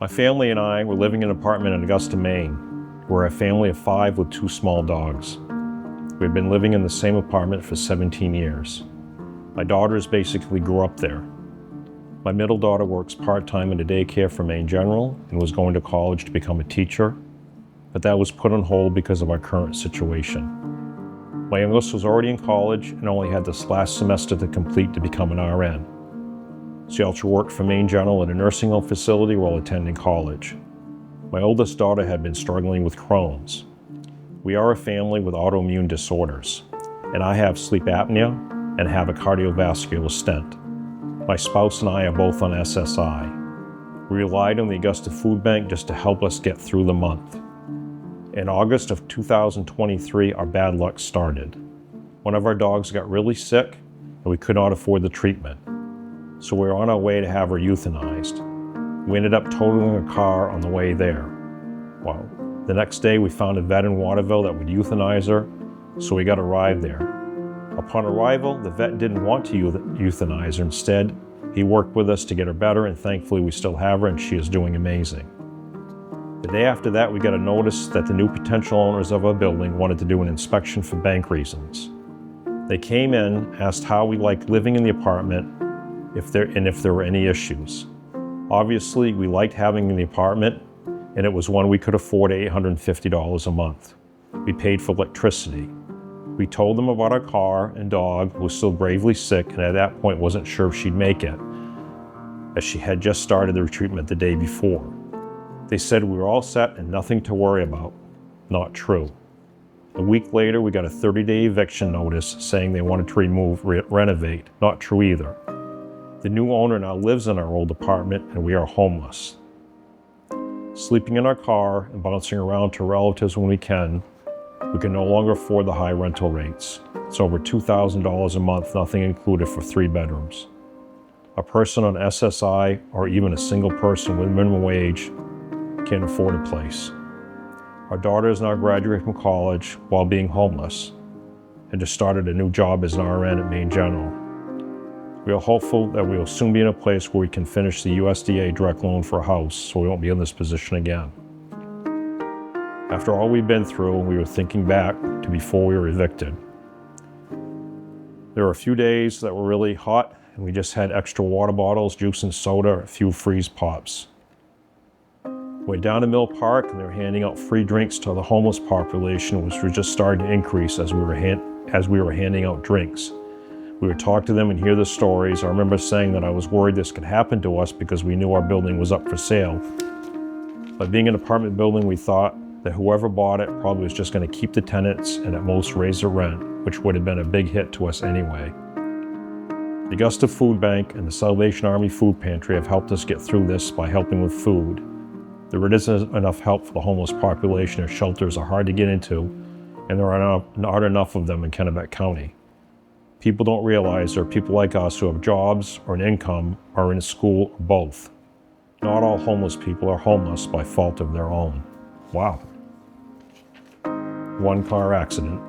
My family and I were living in an apartment in Augusta, Maine. We're a family of 5 with 2 small dogs. We've been living in the same apartment for 17 years. My daughters basically grew up there. My middle daughter works part-time in a daycare for Maine General and was going to college to become a teacher, but that was put on hold because of our current situation. My youngest was already in college and only had this last semester to complete to become an RN. She also worked for Maine General at a nursing home facility while attending college. My oldest daughter had been struggling with Crohn's. We are a family with autoimmune disorders, and I have sleep apnea and have a cardiovascular stent. My spouse and I are both on SSI. We relied on the Augusta Food Bank just to help us get through the month. In August of 2023, our bad luck started. One of our dogs got really sick, and we could not afford the treatment. So we were on our way to have her euthanized. We ended up totaling a car on the way there. Well, the next day we found a vet in Waterville that would euthanize her, so we got a ride there. Upon arrival, the vet didn't want to euthanize her. Instead, he worked with us to get her better, and thankfully we still have her and she is doing amazing. The day after that, we got a notice that the new potential owners of our building wanted to do an inspection for bank reasons. They came in, asked how we liked living in the apartment, if there were any issues. Obviously, we liked having in the apartment, and it was one we could afford $850 a month. We paid for electricity. We told them about our car and dog, who was still gravely sick, and at that point wasn't sure if she'd make it, as she had just started the treatment the day before. They said we were all set and nothing to worry about. Not true. A week later, we got a 30-day eviction notice saying they wanted to renovate. Not true either. The new owner now lives in our old apartment and we are homeless. Sleeping in our car and bouncing around to relatives when we can no longer afford the high rental rates. It's over $2,000 a month, nothing included for 3 bedrooms. A person on SSI or even a single person with minimum wage can't afford a place. Our daughter is now graduating from college while being homeless and just started a new job as an RN at Maine General. We are hopeful that we will soon be in a place where we can finish the USDA direct loan for a house so we won't be in this position again. After all we've been through, we were thinking back to before we were evicted. There were a few days that were really hot and we just had extra water bottles, juice and soda, a few freeze pops. We went down to Mill Park and they were handing out free drinks to the homeless population, which was just starting to increase as we were handing out drinks. We would talk to them and hear the stories. I remember saying that I was worried this could happen to us because we knew our building was up for sale. But being an apartment building, we thought that whoever bought it probably was just going to keep the tenants and at most raise the rent, which would have been a big hit to us anyway. The Augusta Food Bank and the Salvation Army Food Pantry have helped us get through this by helping with food. There isn't enough help for the homeless population as shelters are hard to get into, and there are not enough of them in Kennebec County. People don't realize there are people like us who have jobs or an income or in school or both. Not all homeless people are homeless by fault of their own. Wow. One car accident.